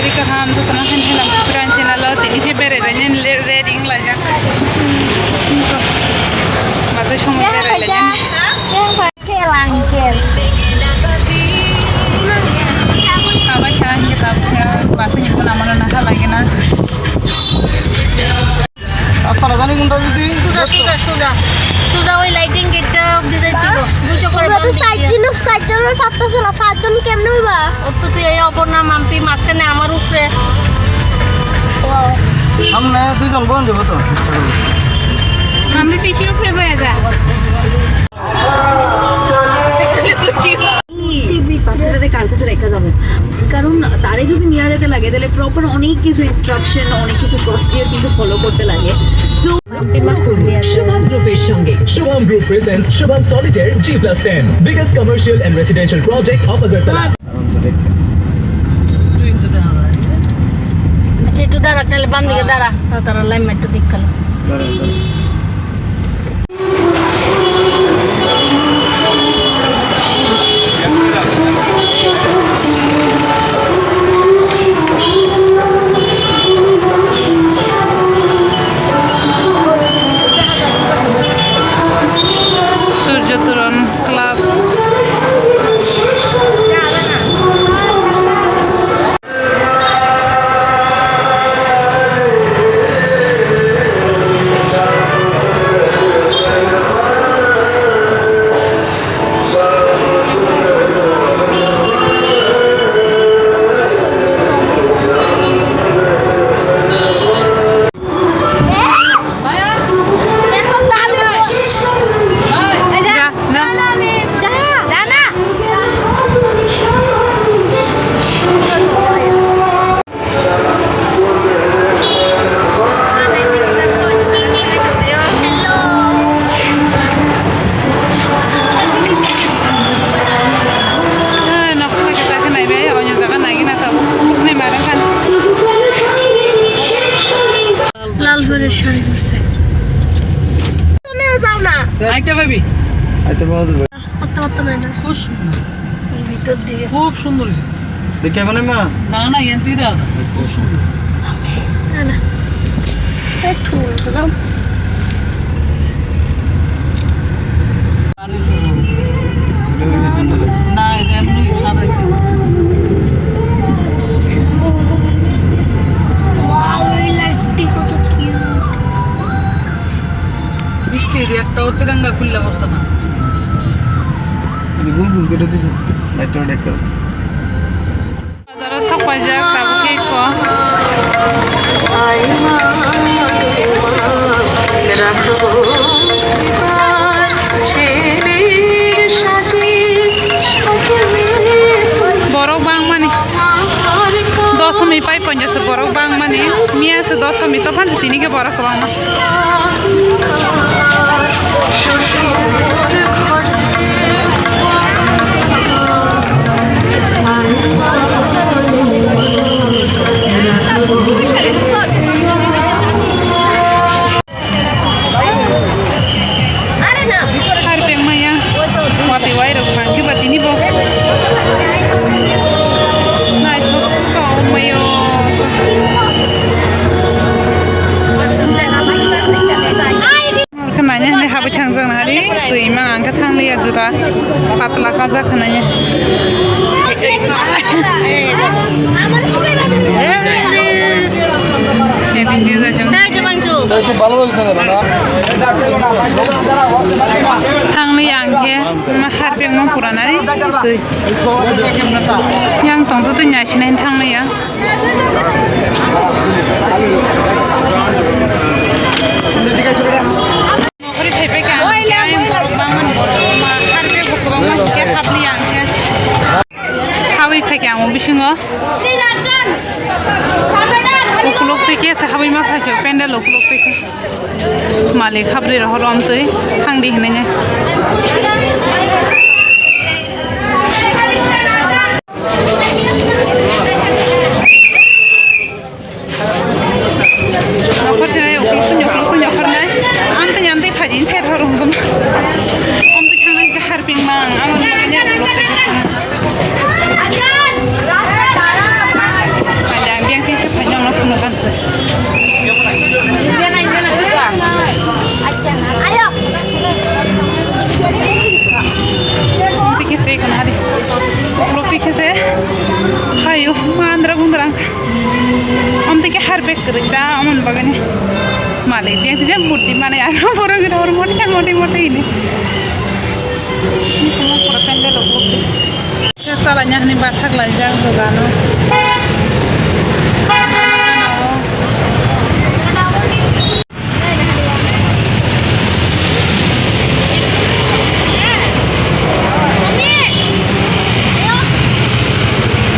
थासारि गाहाम दख'ना हेन्थेलाम सुकुरान चेनेलाव दिनैहाय बेरायनायनि रेडिं लाजा माथो समाव बेरायलायनो Abang kan kita punya bahasanya pun aman nak lagi na. Asal ada ni munda jadi. Sudah, woi lighting kita design tigo. Lucu kalau tu side or fakta sila fakta ni kemana ba? Otto tu ya apa nama mampi masker ni amar ufre. Wow. हमने दो जन बोल दे बतो Mampi picture ufre boleh aja. বাচ্চাটাতে কার কাছে রেখা যাবে কারণ তারে যদি নিয়ে যেতে লাগে তাহলে প্রপার অনেক কিছু ইনস্ট্রাকশন অনেক কিছু প্রসিডিউর কিন্তু ফলো করতে লাগে সো এবার করবে Shubham Group's সঙ্গে Shubham Group presents Shubham Solitaire G+10 biggest commercial and residential project of Agartala আচ্ছা একটু দাঁড়া তাহলে বাম দিকে দাঁড়া তারা লাইন একটু দিক খেলো Surjaturan Club. আইটা ভাবি আইতে পাওয়া যাবে কত না খুব সুন্দর ভিতর দিকে খুব সুন্দর দেখে মানে মা না না এন্তুই দাও খুব সুন্দর না একটু দাও না এটা এমনি সাদা ছিল ওই লাইটটি কত কিউট বৃষ্টির একটা তিরঙ্গা খুললে বসে না গুল গুল করে দিছে লাইটটা ডেক করে দিছে যারা সবাই যাক তাবো কি কো borok bang mani dosami pai ponja se borok bang mani mia se dosami to fan tini ke borok bang ma Kenanya ini habis canggih hari, tuh imang angkat tangli ya juta, patla kaza kenanya. Ini dia saja. একটু ভালো বলতে না বাবা Tangli angke, mah harfi mau puranari, tuh. Yang tong tuh nyasinain tangli ya. Hari tepe kan, yang borok bangun borok, mah harfi borok bangun kayak habli angke. Hawi pek yang mau bisingo. Ukuluk tike sahabi mah kasih, pendel ukuluk tike. Malik habli rohrom tuh, tang di henenya. Apa sih nih ukuluk punya karena, ante fajin saya orang tuh, ante kangen ke harping mang, aman makanya ukuluk tike. Ada sunder ang থেকে হারবে করে তা আমন বাগানে মালে দিয়ে যে মুটি মানে আর বড় করে ওর মোটি মোটি ini semua pertanda lo salahnya nih batak lajang tuh kan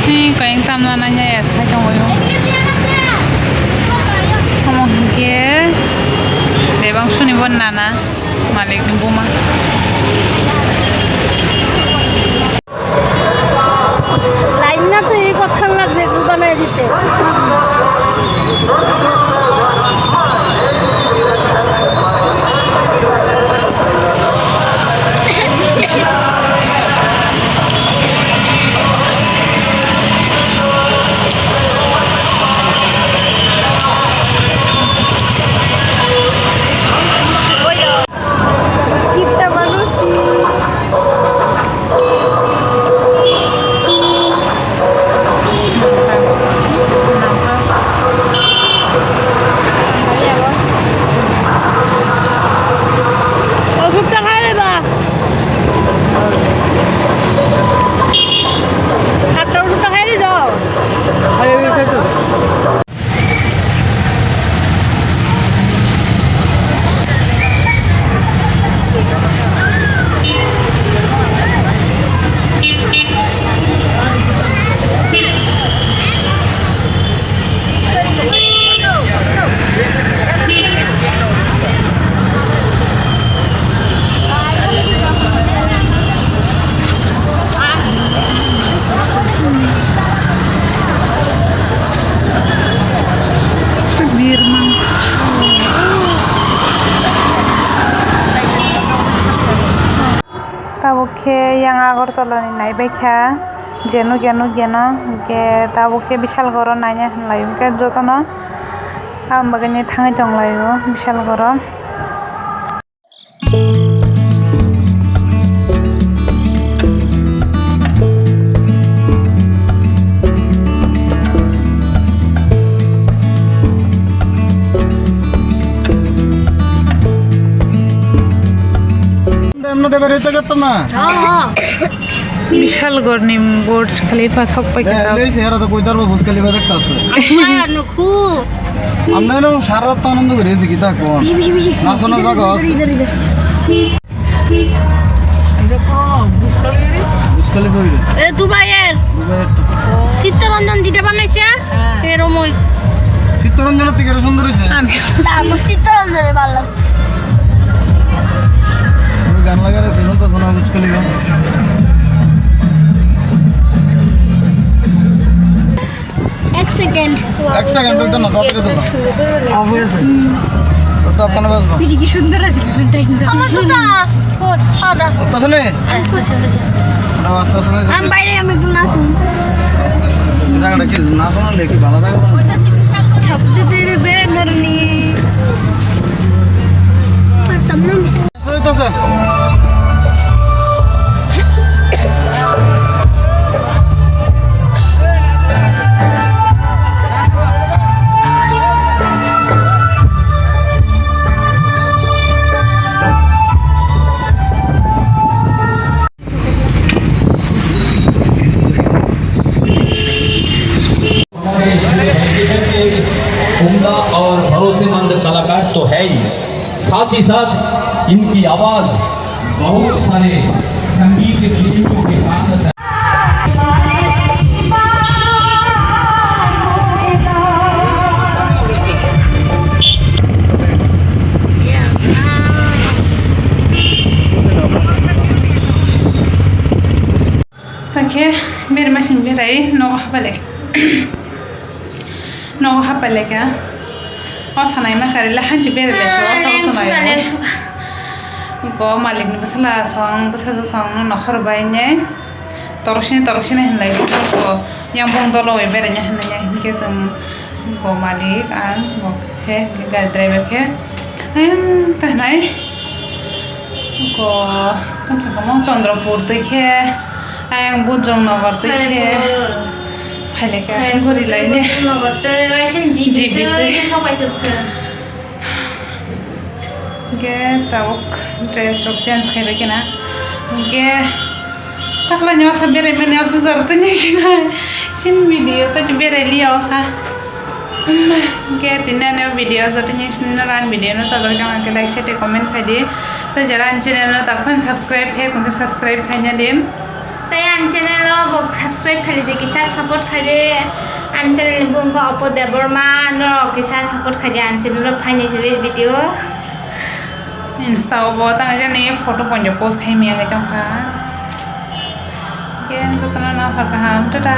nih kayak tamanannya ya saya cowoknya ngomong hingga debang suni bon nana malik di buma line না তো এই কতক্ষণ লাগবে বানায় দিতে তাবুকে yang Agartala ni nai bekha jenu genu gena ke tabuke bishal goro nanya layu ke jotono am bagane thangai jong layu bishal goro এমনতে বের হইতে করতাম না বিশাল গরনিম বোর্ডস খলিফা সব পাইকে দাও এই চেহারা তো কই দারবো বুঝ খালিবা দেখতাছে নখু আমরা এরকম সারা রাত আনন্দ করেছি কি তা কোন নাচনা জায়গা আছে বুঝ খালিবা হইরে এ দুবাইয়ের চিত্তরঞ্জন দিতে বানাইছে এরকম ওই চিত্তরঞ্জনের থেকে সুন্দর হইছে আমার চিত্তরঞ্জনে ভালো লাগছে গান লাগারে ছিল তো শোনা বুঝ খালিবা এক সেকেন্ড হইতো না তাড়াতাড়ি তো না অবশ্যই তো কোন বাজবা কি সুন্দর আছে আমার তো আদা তো শুনে না আস্তে আস্তে আমি বাইরে আমি একটু নাচুন জায়গাটা কি নাচনা লেখি ভালো থাকে শব্দ তেরে বেনরনি পারতাম না হইতাছে उम्दा और भरोसेमंद कलाकार तो है ही साथ इनकी आवाज बहुत सारे संगीत प्रेमियों के कान Oke, biar masih berai nong balik. Nong balik ya. Oh sanai mah kari lah hanci berai lah so sanai. Ko malik ni basala song no khorbainnya. Toroshin henlai ko yang bong dolo berenya henlai ke sem ko malik an ko he ga driver ke. Tah nai ko kam se kam Chandrapur dekhe ayang Bojongnagar dekhe খাইলে কে ঘুরি লাইনে লগতে ওইছেন GB সবাই সবসে গে তাওক dress rock change খাইলে কিনা গে takla nyawa sa bere mene asa zartanya kina sin video ta bere liya asa गे तिन्ने video Jatni ran video ना सगर का के लाइक शेयर कमेंट खाई दे तो जरा इन चैनल ना तकन सब्सक्राइब है उनके सब्सक्राइब खाइना दे तो इन चैनल बक सब्सक्राइब खाली दे किसा सपोर्ट खाई दे इन चैनल बुंको अपो देबरमा नो किसा सपोर्ट खाई दे इन चैनल फाइने वीडियो इंस्टा बहुत आगे नहीं फोटो पंजो पोस्ट है मिया के तो खा गे तो तना ना फरका हम टाटा